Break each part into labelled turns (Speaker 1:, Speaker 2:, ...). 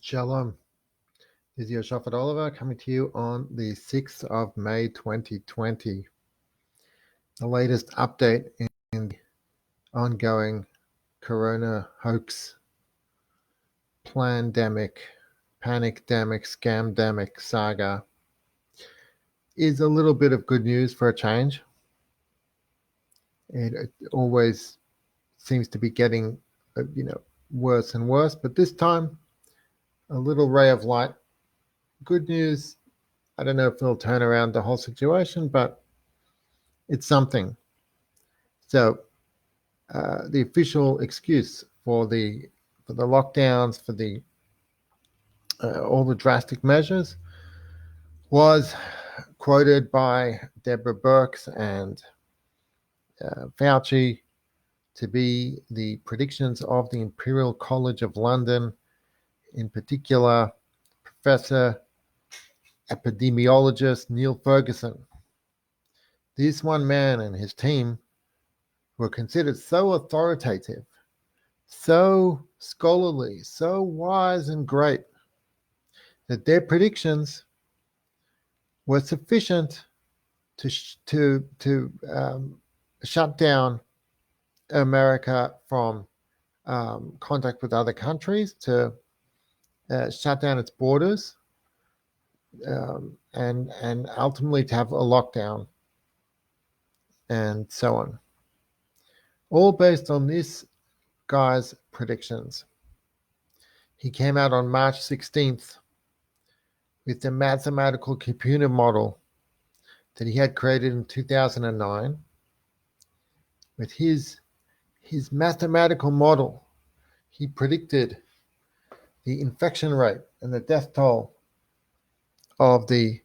Speaker 1: Shalom. This is your Shafat Oliver coming to you on the 6th of May 2020. The latest update in the ongoing corona hoax, plandemic, panicdemic, scamdemic saga is a little bit of good news for a change. It always seems to be getting, worse and worse, but this time a little ray of light. Good news. I don't know if it'll turn around the whole situation, but it's something. So the official excuse for the lockdowns, for the all the drastic measures, was quoted by Deborah Birx and Fauci to be the predictions of the Imperial College of London, in particular, Professor epidemiologist Neil Ferguson. This one man and his team were considered so authoritative, so scholarly, so wise and great, that their predictions were sufficient to shut down America from contact with other countries, to shut down its borders, and ultimately to have a lockdown, and so on. All based on this guy's predictions. He came out on March 16th with the mathematical computer model that he had created in 2009. With his mathematical model, he predicted the infection rate and the death toll of the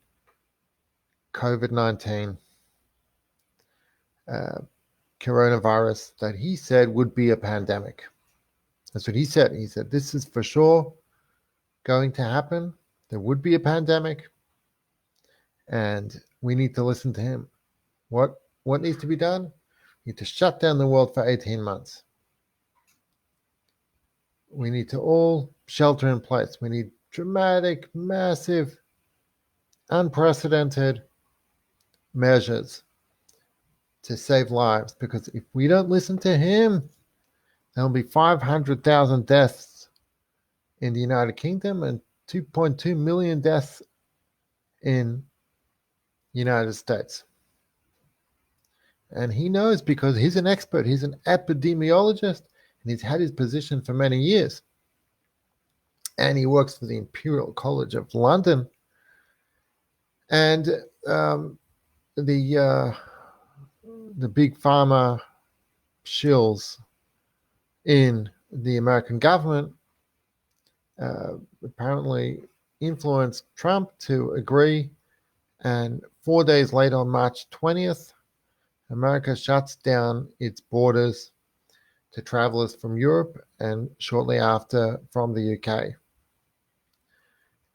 Speaker 1: COVID-19 coronavirus that he said would be a pandemic. That's what he said. He said, this is for sure going to happen. There would be a pandemic, and we need to listen to him. What needs to be done? We need to shut down the world for 18 months. We need to all shelter in place. We need dramatic, massive, unprecedented measures to save lives, because if we don't listen to him, there'll be 500,000 deaths in the United Kingdom and 2.2 million deaths in the United States. And he knows, because he's an expert. He's an epidemiologist, and he's had his position for many years. And he works for the Imperial College of London. And the big pharma shills in the American government apparently influenced Trump to agree. And 4 days later, on March 20th, America shuts down its borders to travelers from Europe, and shortly after from the UK.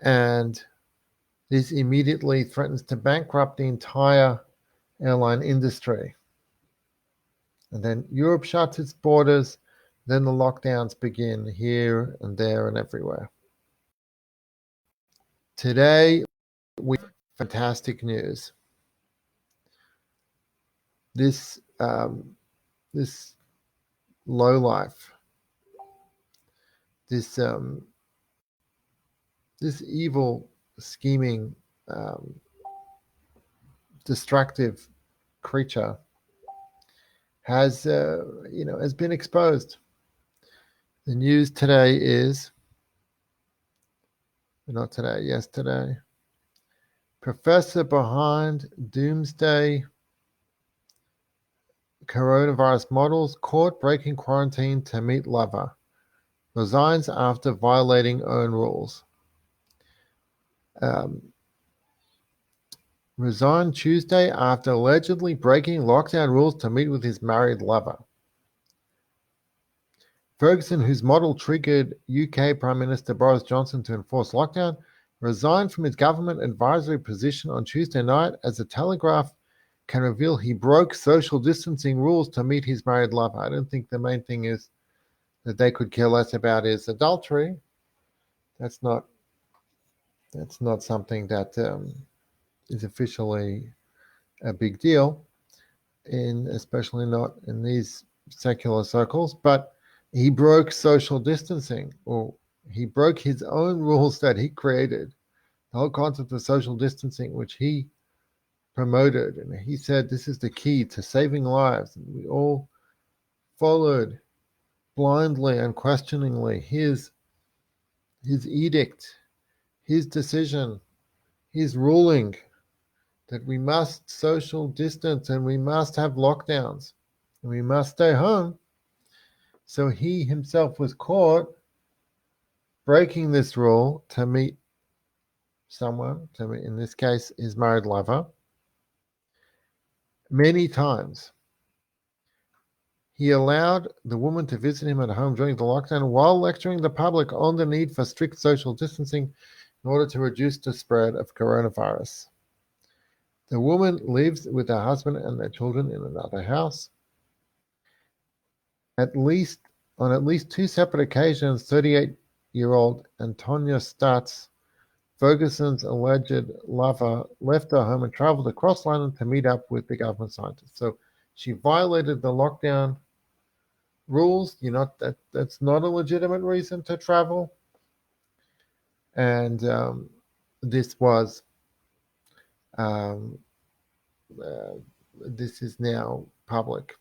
Speaker 1: And this immediately threatens to bankrupt the entire airline industry. And then Europe shuts its borders. Then the lockdowns begin here and there and everywhere. Today, we have fantastic news. This lowlife, this evil, scheming, destructive creature has been exposed. The news today is, not today, yesterday, professor behind doomsday coronavirus models caught breaking quarantine to meet lover, resigns after violating own rules. Resigned Tuesday after allegedly breaking lockdown rules to meet with his married lover. Ferguson, whose model triggered UK Prime Minister Boris Johnson to enforce lockdown, resigned from his government advisory position on Tuesday night, as the Telegraph can reveal he broke social distancing rules to meet his married lover. I don't think the main thing is that they could care less about his adultery. That's not something that is officially a big deal, especially not in these secular circles. But he broke social distancing, or he broke his own rules that he created. The whole concept of social distancing, which he promoted, and he said this is the key to saving lives. And we all followed blindly, unquestioningly his edict, his decision, his ruling that we must social distance and we must have lockdowns and we must stay home. So he himself was caught breaking this rule to meet someone, in this case, his married lover, many times. He allowed the woman to visit him at home during the lockdown while lecturing the public on the need for strict social distancing in order to reduce the spread of coronavirus. The woman lives with her husband and their children in another house. On at least two separate occasions, 38-year-old Antonia Stutz, Ferguson's alleged lover, left her home and traveled across London to meet up with the government scientists. So she violated the lockdown rules. That's not a legitimate reason to travel. And this is now public.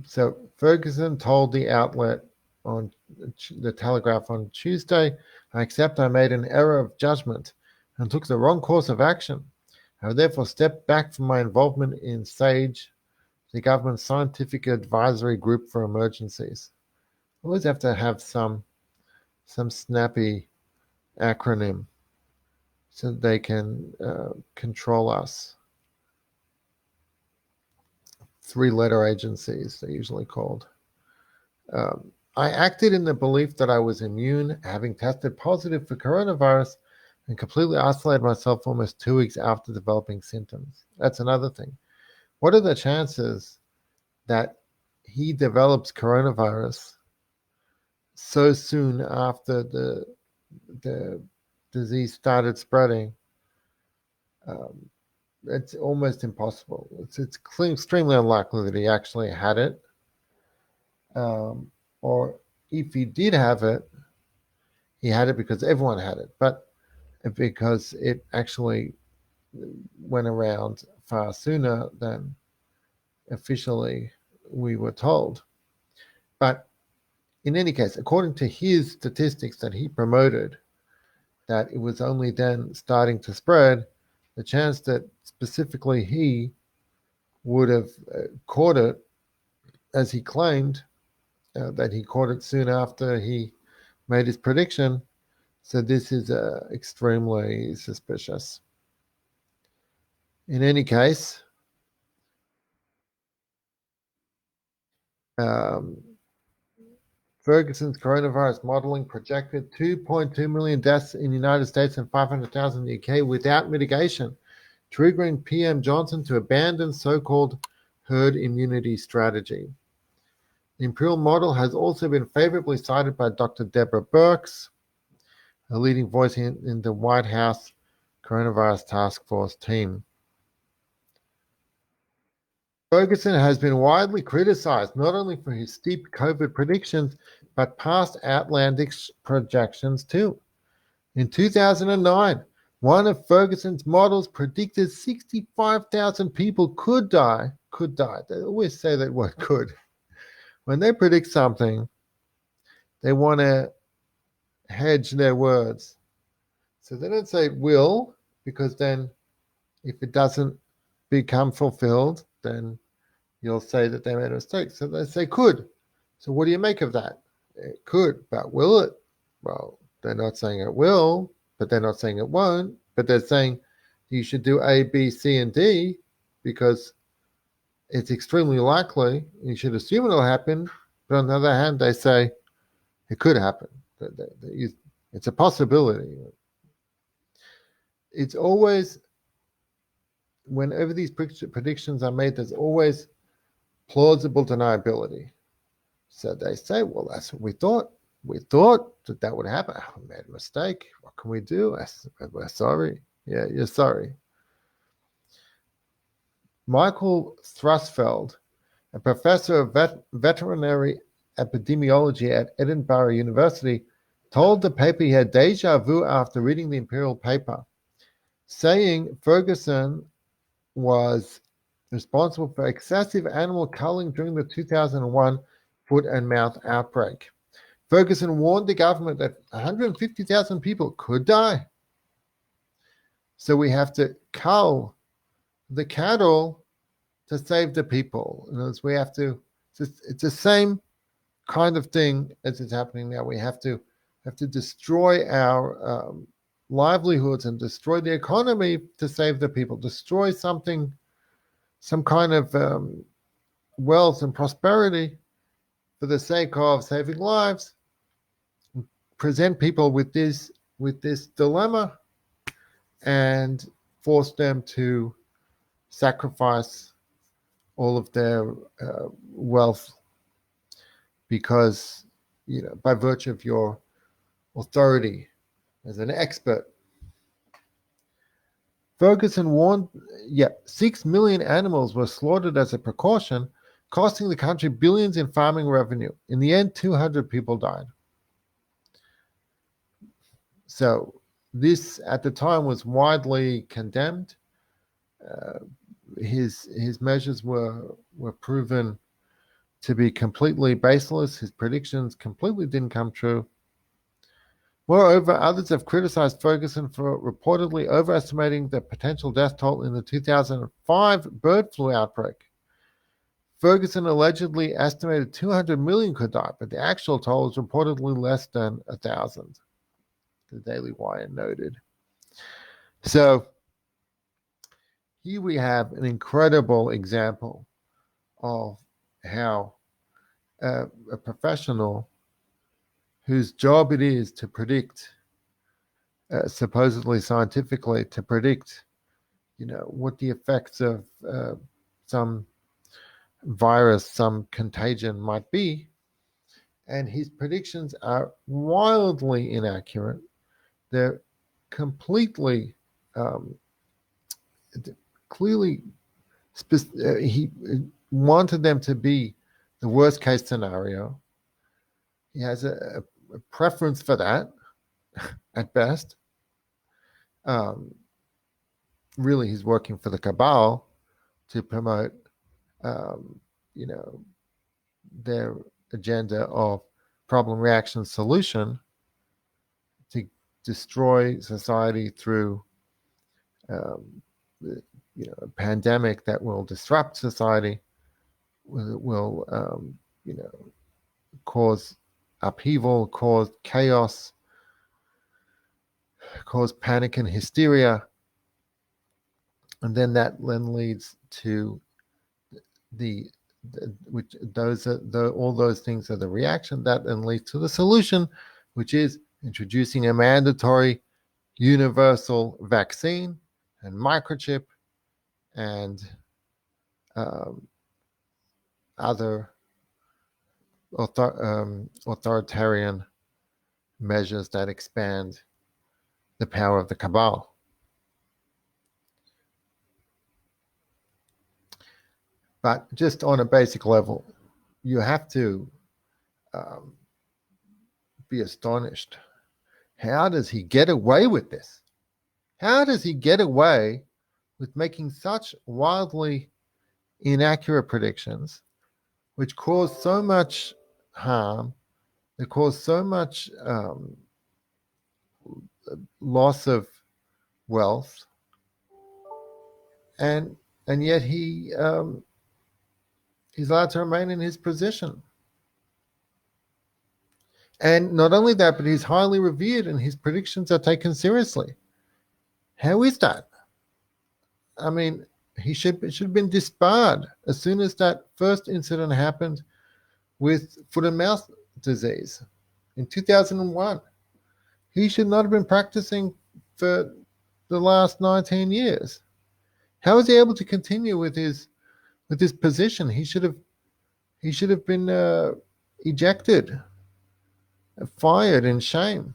Speaker 1: So Ferguson told the outlet on the Telegraph on Tuesday, "I accept I made an error of judgment and took the wrong course of action. I therefore stepped back from my involvement in SAGE, the government's scientific advisory group for emergencies." Always have to have some snappy acronym so that they can control us. 3-letter agencies, they're usually called. I acted in the belief that I was immune, having tested positive for coronavirus, and completely isolated myself almost 2 weeks after developing symptoms. That's another thing. What are the chances that he develops coronavirus so soon after the disease started spreading? It's almost impossible. It's extremely unlikely that he actually had it. Or if he did have it, he had it because everyone had it, but because it actually went around far sooner than officially we were told. But in any case, according to his statistics that he promoted, that it was only then starting to spread, the chance that specifically he would have caught it, as he claimed, that he caught it soon after he made his prediction. So this is extremely suspicious. In any case, Ferguson's coronavirus modeling projected 2.2 million deaths in the United States and 500,000 in the UK without mitigation, triggering PM Johnson to abandon so-called herd immunity strategy. The Imperial model has also been favorably cited by Dr. Deborah Birx, a leading voice in the White House Coronavirus Task Force team. Ferguson has been widely criticized not only for his steep COVID predictions, but past outlandish projections too. In 2009, one of Ferguson's models predicted 65,000 people could die. They always say that word could. When they predict something, they want to hedge their words. So they don't say will, because then if it doesn't become fulfilled, then you'll say that they made a mistake. So they say could. So what do you make of that? It could, but will it? Well, they're not saying it will, but they're not saying it won't, but they're saying you should do A, B, C, and D because it's extremely likely. You should assume it'll happen. But on the other hand, they say it could happen. It's a possibility. It's always, whenever these predictions are made, there's always plausible deniability. So they say, well, that's what we thought. We thought that would happen. I made a mistake. What can we do? We're sorry. Yeah, you're sorry. Michael Thrusfeld, a professor of veterinary epidemiology at Edinburgh University, told the paper he had deja vu after reading the Imperial paper, saying Ferguson was responsible for excessive animal culling during the 2001 foot and mouth outbreak. Ferguson warned the government that 150,000 people could die. So we have to cull the cattle to save the people. In other words, we have to, it's the same kind of thing as is happening now. We have to destroy our livelihoods and destroy the economy to save the people, destroy something, some kind of wealth and prosperity for the sake of saving lives, present people with this dilemma and force them to sacrifice all of their wealth because, by virtue of your authority as an expert. Ferguson warned, 6 million animals were slaughtered as a precaution, costing the country billions in farming revenue. In the end, 200 people died. So this, at the time, was widely condemned. His measures were proven to be completely baseless. His predictions completely didn't come true. Moreover, others have criticized Ferguson for reportedly overestimating the potential death toll in the 2005 bird flu outbreak. Ferguson allegedly estimated 200 million could die, but the actual toll is reportedly less than 1,000, the Daily Wire noted. So here we have an incredible example of how a professional whose job it is to predict, supposedly scientifically, to predict, what the effects of some virus, some contagion might be, and his predictions are wildly inaccurate. They're completely, clearly, he wanted them to be the worst case scenario. He has a preference for that, at best. Really, he's working for the cabal to promote, their agenda of problem, reaction, solution to destroy society through, a pandemic that will disrupt society, will cause upheaval, cause chaos, cause panic and hysteria, and then that then leads to all those things are the reaction that then leads to the solution, which is introducing a mandatory universal vaccine and microchip and other authoritarian measures that expand the power of the cabal. But just on a basic level, you have to be astonished. How does he get away with this? How does he get away with making such wildly inaccurate predictions, which cause so much harm, that cause so much loss of wealth, and yet he's allowed to remain in his position? And not only that, but he's highly revered and his predictions are taken seriously. How is that? I mean, he should have been disbarred as soon as that first incident happened with foot and mouth disease in 2001. He should not have been practicing for the last 19 years. How is he able to continue with his position? He should have been ejected, fired in shame.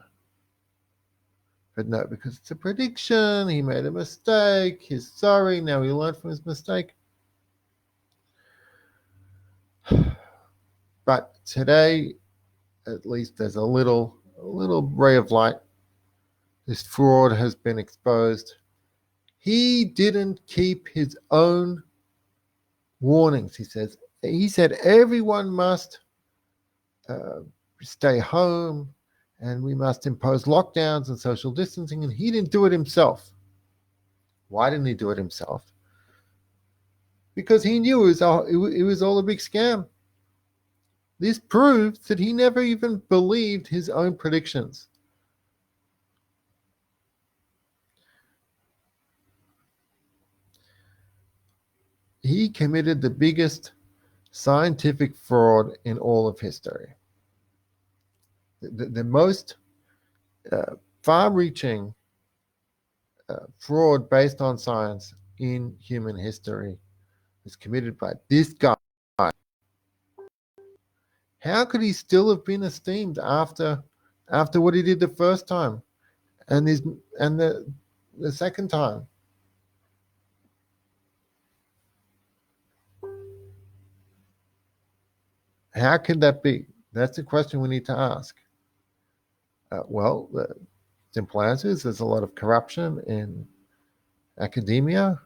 Speaker 1: But no, because it's a prediction, he made a mistake, he's sorry, now he learned from his mistake. But today, at least there's a little ray of light. This fraud has been exposed. He didn't keep his own warnings, he says. He said everyone must stay home and we must impose lockdowns and social distancing, and he didn't do it himself. Why didn't he do it himself? Because he knew it was all a big scam. This proves that he never even believed his own predictions. He committed the biggest scientific fraud in all of history. The most far-reaching fraud based on science in human history was committed by this guy. How could he still have been esteemed after what he did the first time and the second time? How could that be? That's a question we need to ask. Well, the simple answer is there's a lot of corruption in academia.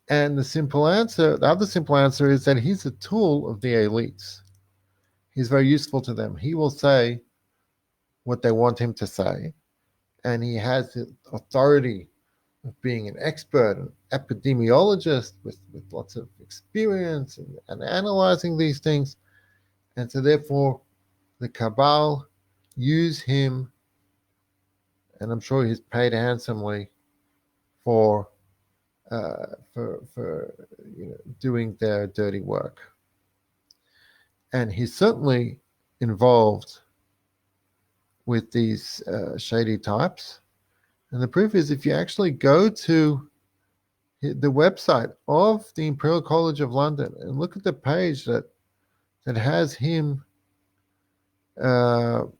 Speaker 1: And the other simple answer is that he's a tool of the elites. He's very useful to them. He will say what they want him to say, and he has the authority of being an expert, an epidemiologist with lots of experience and analyzing these things. And so therefore, the cabal use him, and I'm sure he's paid handsomely for doing their dirty work. And he's certainly involved with these shady types. And the proof is if you actually go to the website of the Imperial College of London and look at the page that has him, I'm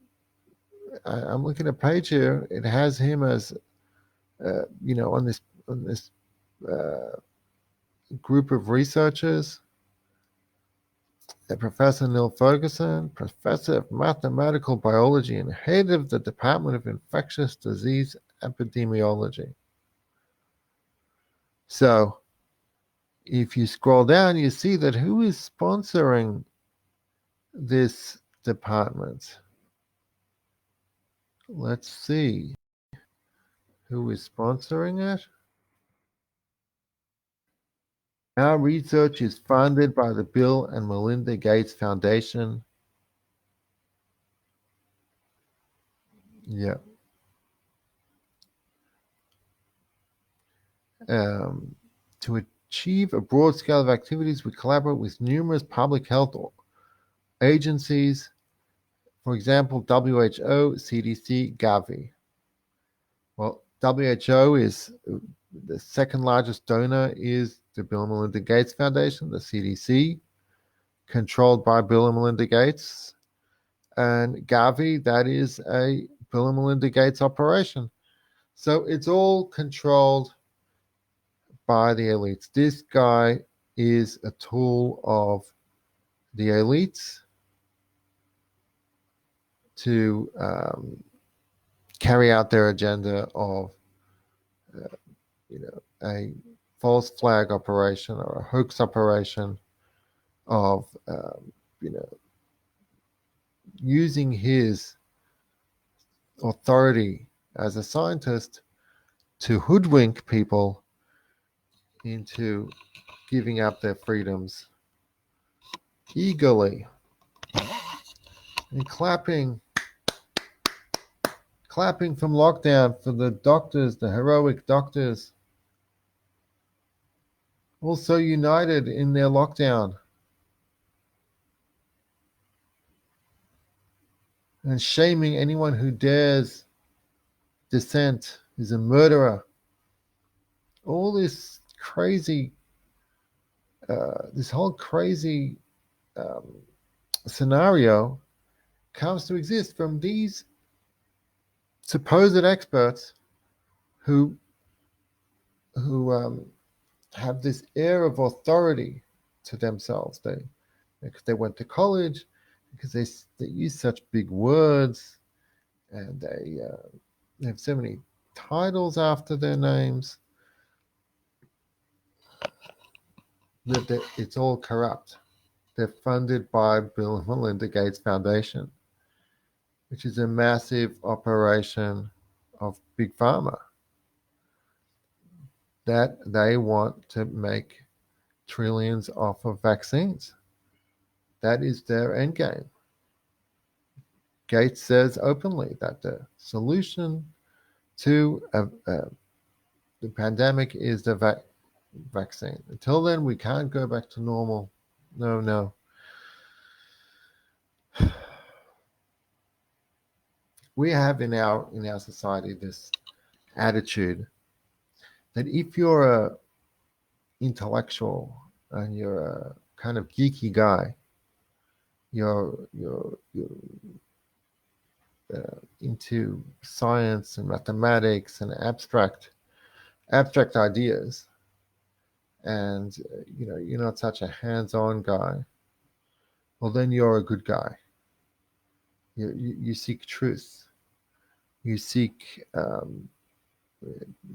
Speaker 1: looking at a page here, it has him as, on this group of researchers. Professor Neil Ferguson, Professor of Mathematical Biology and Head of the Department of Infectious Disease Epidemiology. So, if you scroll down, you see that who is sponsoring this department? Let's see. Who is sponsoring it? Our research is funded by the Bill and Melinda Gates Foundation. Yeah. To achieve a broad scale of activities, we collaborate with numerous public health agencies, for example, WHO, CDC, Gavi. Well, WHO is the second largest donor is the Bill and Melinda Gates Foundation, the CDC, controlled by Bill and Melinda Gates, and Gavi, that is a Bill and Melinda Gates operation. So it's all controlled by the elites. This guy is a tool of the elites to carry out their agenda of, a false flag operation or a hoax operation of, using his authority as a scientist to hoodwink people into giving up their freedoms eagerly and clapping from lockdown for the doctors, the heroic doctors, also united in their lockdown, and shaming anyone who dares dissent is a murderer. All this crazy, this whole crazy scenario comes to exist from these supposed experts who have this air of authority to themselves. Because they went to college, because they use such big words, and they have so many titles after their names that it's all corrupt. They're funded by Bill and Melinda Gates Foundation, which is a massive operation of Big Pharma, that they want to make trillions off of vaccines. That is their end game. Gates says openly that the solution to the pandemic is the vaccine. Until then, we can't go back to normal. No. We have in our society this attitude that if you're a intellectual and you're a kind of geeky guy, you're into science and mathematics and abstract ideas, and you're not such a hands-on guy, well, then you're a good guy. You seek truth. You seek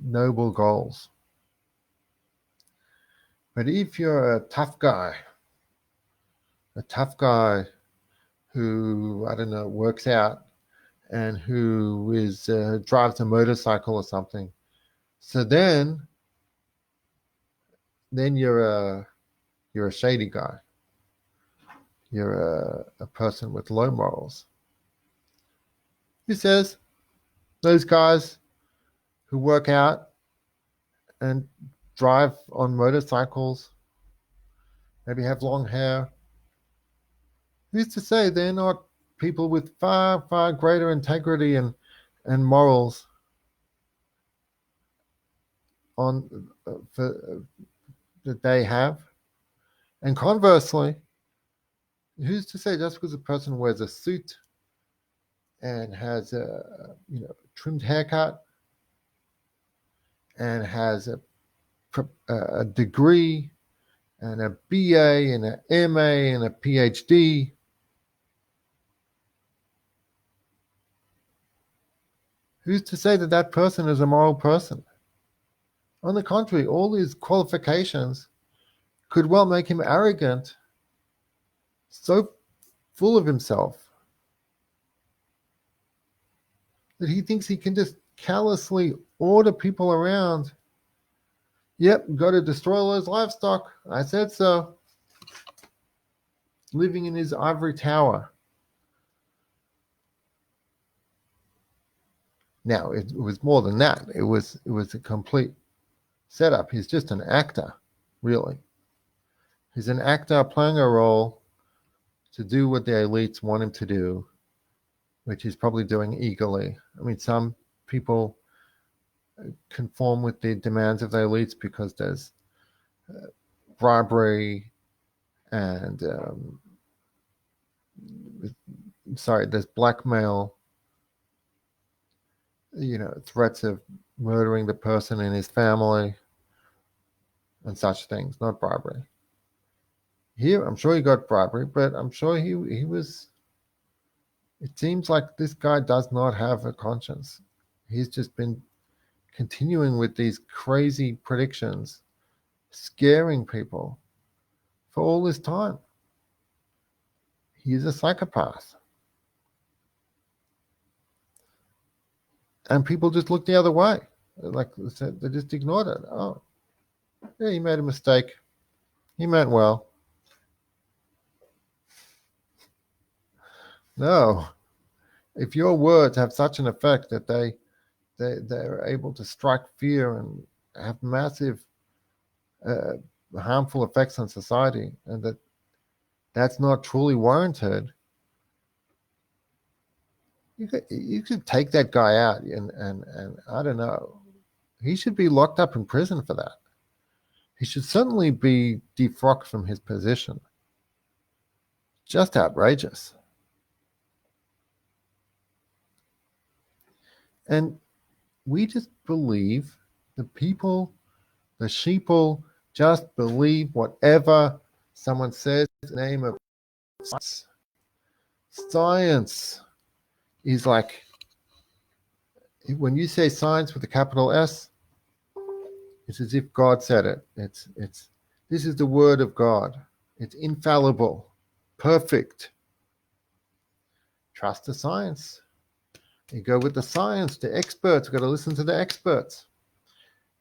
Speaker 1: noble goals. But if you're a tough guy who, I don't know, works out and who is drives a motorcycle or something, so then you're a shady guy. You're a person with low morals. Who says those guys who work out and drive on motorcycles, maybe have long hair, who's to say they're not people with far, far greater integrity and morals that they have? And conversely, who's to say just because a person wears a suit and has a trimmed haircut and has a degree and a BA and an MA and a PhD, who's to say that that person is a moral person? On the contrary, all his qualifications could well make him arrogant, so full of himself that he thinks he can just callously order people around. Yep, got to destroy all those livestock. I said so. Living in his ivory tower. Now, it was more than that. It was a complete setup. He's just an actor, really. He's an actor playing a role to do what the elites want him to do, which he's probably doing eagerly. I mean, some people conform with the demands of the elites because there's bribery and there's blackmail, threats of murdering the person in his family and such things, not bribery. Here, I'm sure he got bribery, but I'm sure he was. It seems like this guy does not have a conscience. He's just been continuing with these crazy predictions, scaring people for all this time. He's a psychopath. And people just look the other way. Like they just ignored it. Oh, yeah, he made a mistake. He meant well. No. If your words have such an effect that they're able to strike fear and have massive harmful effects on society, and that's not truly warranted, you could take that guy out and I don't know, he should be locked up in prison for that. He should certainly be defrocked from his position. just outrageous. And we just believe the sheeple just believe whatever someone says in the name of science. Science is like, when you say science with a capital S, it's as if God said it. This is the word of God. It's infallible, perfect. Trust the science. You go with the science, the experts. We've got to listen to the experts.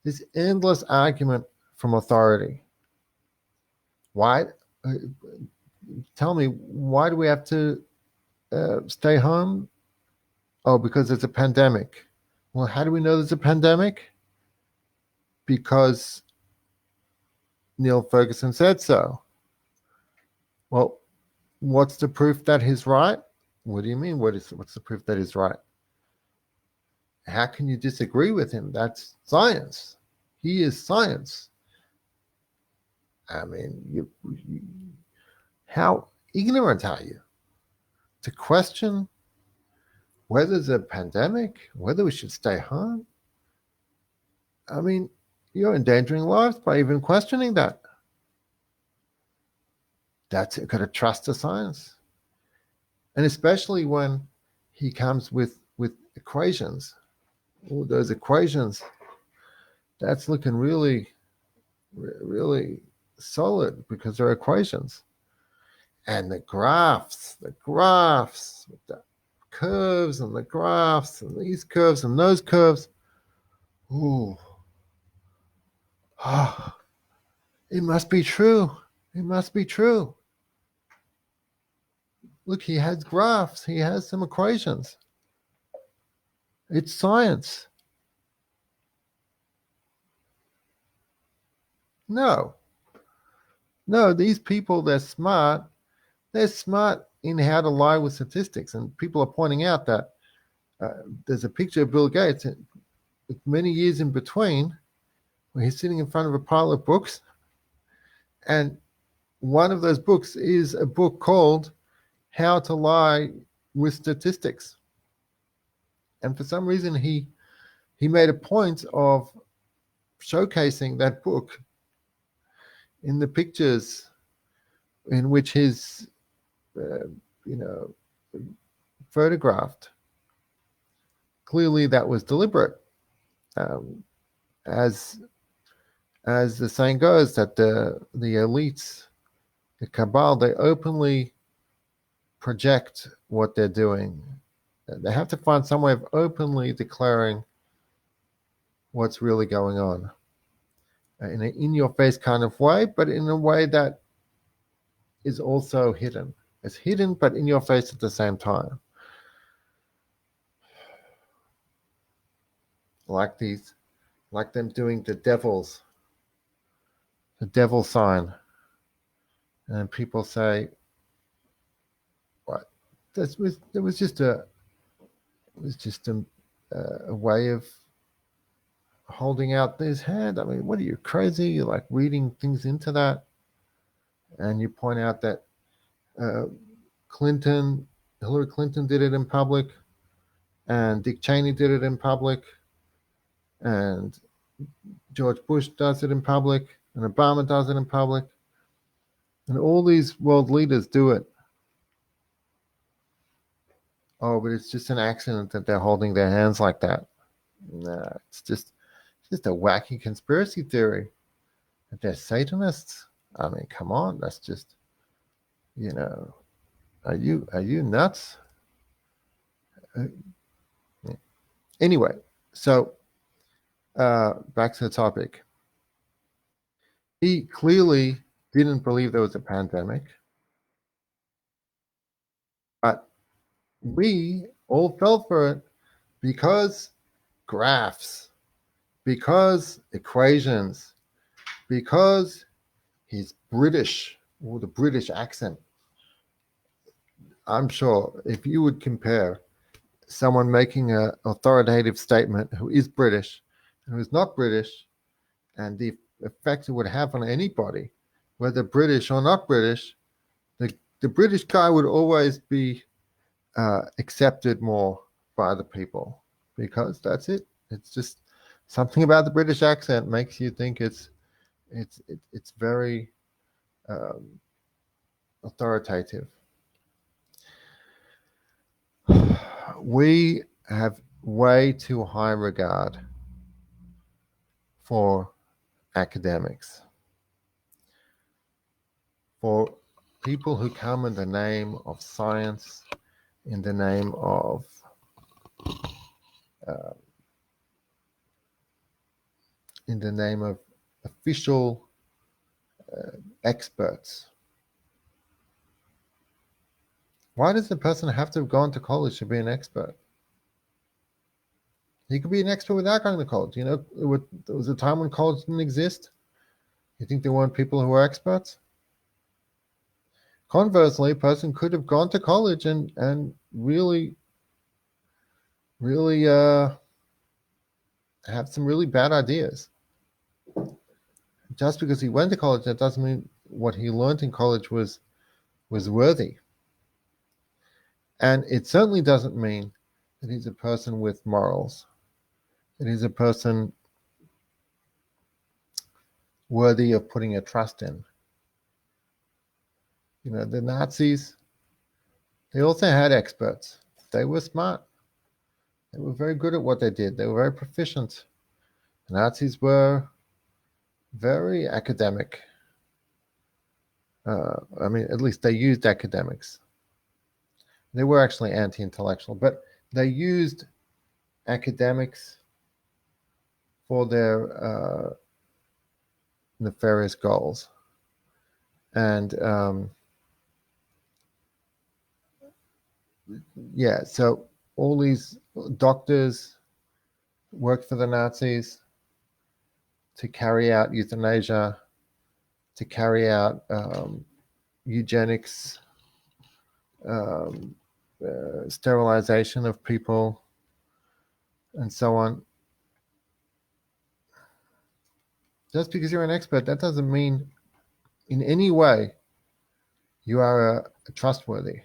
Speaker 1: This endless argument from authority. Why? Tell me, why do we have to stay home? Oh, because it's a pandemic. Well, how do we know there's a pandemic? Because Neil Ferguson said so. Well, what's the proof that he's right? What do you mean? What's the proof that he's right? How can you disagree with him? That's science. He is science. I mean, how ignorant are you to question whether there's a pandemic, whether we should stay home? I mean, you're endangering lives by even questioning that. That's got to trust the science. And especially when he comes with equations. Oh, those equations, that's looking really, really solid because they're equations. And the graphs with the curves and the graphs and these curves and those curves. Ooh. Oh, it must be true. It must be true. Look, he has graphs. He has some equations. It's science. No, these people, they're smart. They're smart in how to lie with statistics. And people are pointing out that there's a picture of Bill Gates with many years in between where he's sitting in front of a pile of books. And one of those books is a book called How to Lie with Statistics. And for some reason, he made a point of showcasing that book in the pictures in which he's, photographed. Clearly, that was deliberate. As the saying goes, that the elites, the cabal, they openly project what they're doing. They have to find some way of openly declaring what's really going on in an in-your-face kind of way, but in a way that is also hidden. It's hidden, but in your face at the same time. Like them doing the devil sign. And people say, what? It was just a way of holding out his hand. I mean, what are you, crazy? You're like reading things into that. And you point out that Hillary Clinton did it in public, and Dick Cheney did it in public, and George Bush does it in public, and Obama does it in public, and all these world leaders do it. Oh, but it's just an accident that they're holding their hands like that. Nah, it's just a wacky conspiracy theory that they're Satanists. I mean, come on, that's just, are you nuts? Anyway, so back to the topic. He clearly didn't believe there was a pandemic, but we all fell for it because graphs, because equations, because he's British, or the British accent. I'm sure if you would compare someone making an authoritative statement who is British and who is not British, and the effect it would have on anybody, whether British or not British, the the British guy would always be accepted more by the people because that's it. It's just something about the British accent makes you think it's very authoritative. We have way too high regard for academics, for people who come in the name of science, in the name of official experts. Why does the person have to have gone to college to be an expert? He could be an expert without going to college. You know, there was a time when college didn't exist. You think there weren't people who were experts? Conversely, a person could have gone to college and really have some really bad ideas. Just because he went to college, that doesn't mean what he learned in college was worthy. And it certainly doesn't mean that he's a person with morals, that he's a person worthy of putting a trust in. You know, the Nazis, they also had experts. They were smart. They were very good at what they did. They were very proficient. The Nazis were very academic. I mean, at least they used academics. They were actually anti-intellectual, but they used academics for their nefarious goals. And yeah, so all these doctors worked for the Nazis to carry out euthanasia, to carry out eugenics, sterilization of people, and so on. Just because you're an expert, that doesn't mean in any way you are trustworthy.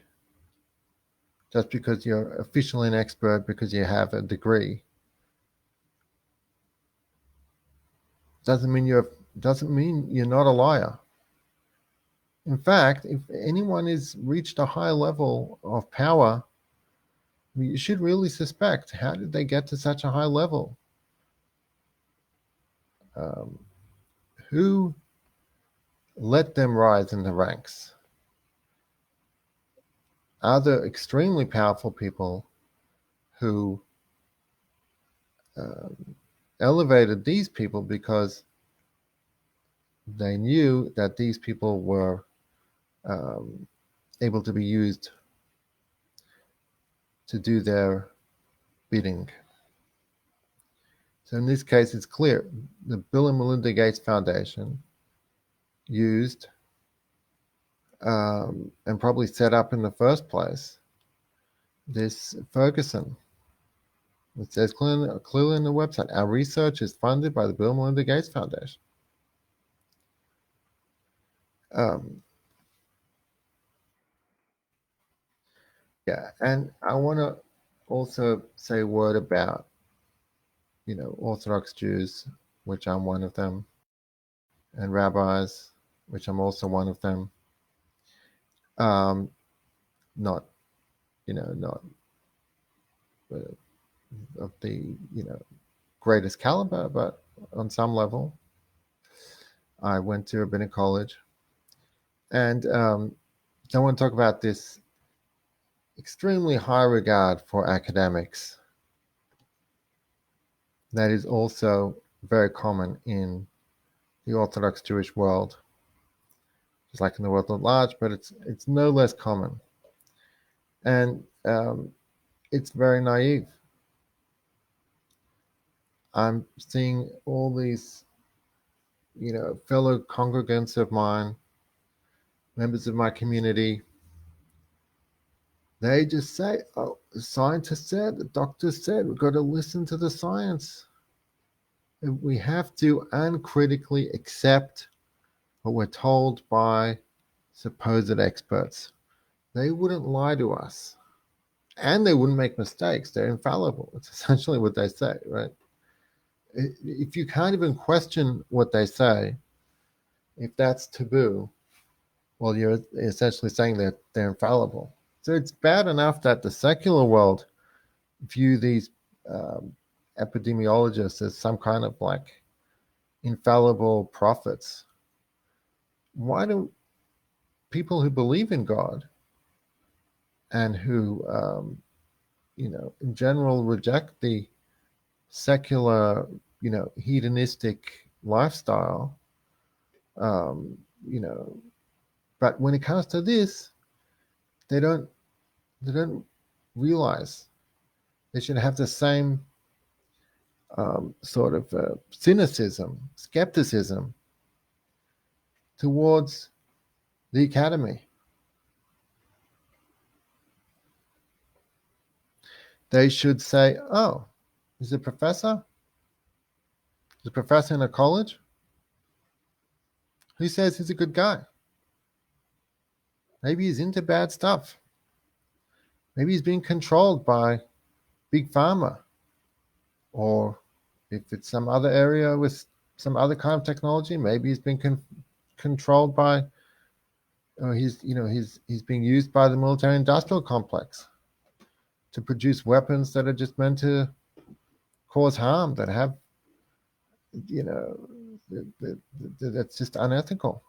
Speaker 1: Just because you're officially an expert because you have a degree doesn't mean you're not a liar. In fact, if anyone has reached a high level of power, you should really suspect, how did they get to such a high level? Who let them rise in the ranks? Are there extremely powerful people who elevated these people because they knew that these people were able to be used to do their bidding? So in this case, it's clear the Bill and Melinda Gates Foundation used and probably set up in the first place this Ferguson. It says clearly on the website, our research is funded by the Bill and Melinda Gates Foundation. Yeah, and I want to also say a word about, you know, Orthodox Jews, which I'm one of them, and rabbis, which I'm also one of them. Not, you know, not of the, you know, greatest caliber, but on some level. I went to rabbinic college, and I want to talk about this extremely high regard for academics that is also very common in the Orthodox Jewish world, just like in the world at large, but it's no less common. And it's very naive. I'm seeing all these, you know, fellow congregants of mine, members of my community, they just say, oh, the scientist said, the doctor said, we've got to listen to the science. We have to uncritically accept what we're told by supposed experts. They wouldn't lie to us, and they wouldn't make mistakes. They're infallible. It's essentially what they say, right? If you can't even question what they say, if that's taboo, well, you're essentially saying that they're infallible. So it's bad enough that the secular world view these um, epidemiologists as some kind of like infallible prophets. Why do people who believe in God and who, in general, reject the secular, hedonistic lifestyle, um, you know, but when it comes to this, they don't they don't realize they should have the same sort of cynicism, skepticism towards the academy. They should say, "Oh, he's a professor. He's a professor in a college. Who says he's a good guy? Maybe he's into bad stuff. Maybe he's being controlled by big pharma, or if it's some other area with some other kind of technology, maybe he's being controlled by, or he's being used by the military-industrial complex to produce weapons that are just meant to cause harm, that have, you know, that's just unethical."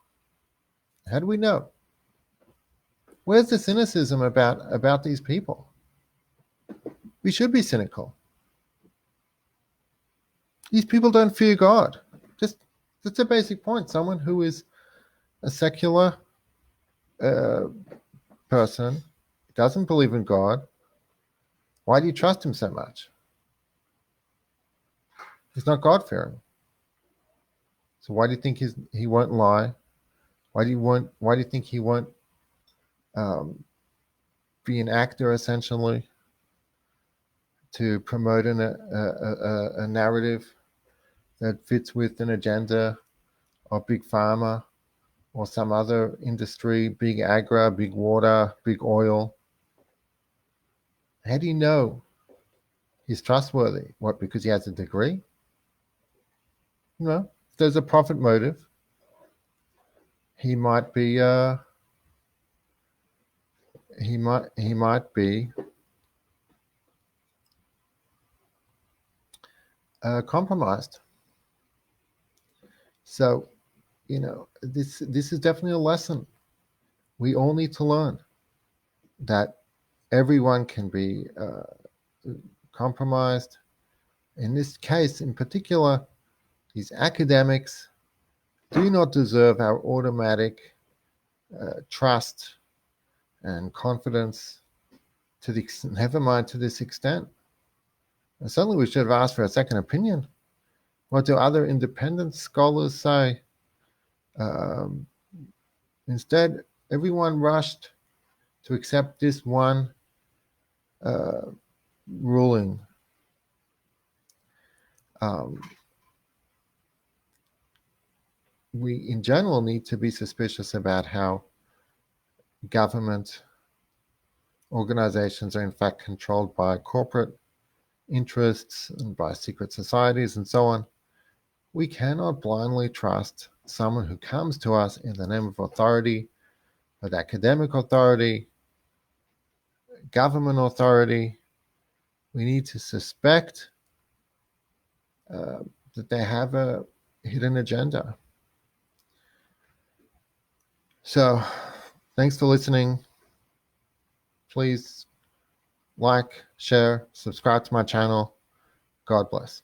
Speaker 1: How do we know? Where's the cynicism about these people? We should be cynical. These people don't fear God. Just that's a basic point. Someone who is a secular uh, person, doesn't believe in God, why do you trust him so much? He's not God-fearing. So why do you think he won't lie? Why do you think he won't um, be an actor essentially to promote a narrative that fits with an agenda of big pharma or some other industry, big agri, big water, big oil? How do you know he's trustworthy? What, because he has a degree? No. If there's a profit motive, he might be he might be compromised. So, this is definitely a lesson we all need to learn, that everyone can be compromised. In this case, in particular, these academics do not deserve our automatic trust and confidence never mind to this extent. And certainly, we should have asked for a second opinion. What do other independent scholars say? Um, Instead, everyone rushed to accept this one uh, ruling. Um, we, in general, need to be suspicious about how government organizations are, in fact, controlled by corporate interests and by secret societies and so on. We cannot blindly trust someone who comes to us in the name of authority, but academic authority, government authority. We need to suspect uh, that they have a hidden agenda. So, thanks for listening. Please like, share, subscribe to my channel. God bless.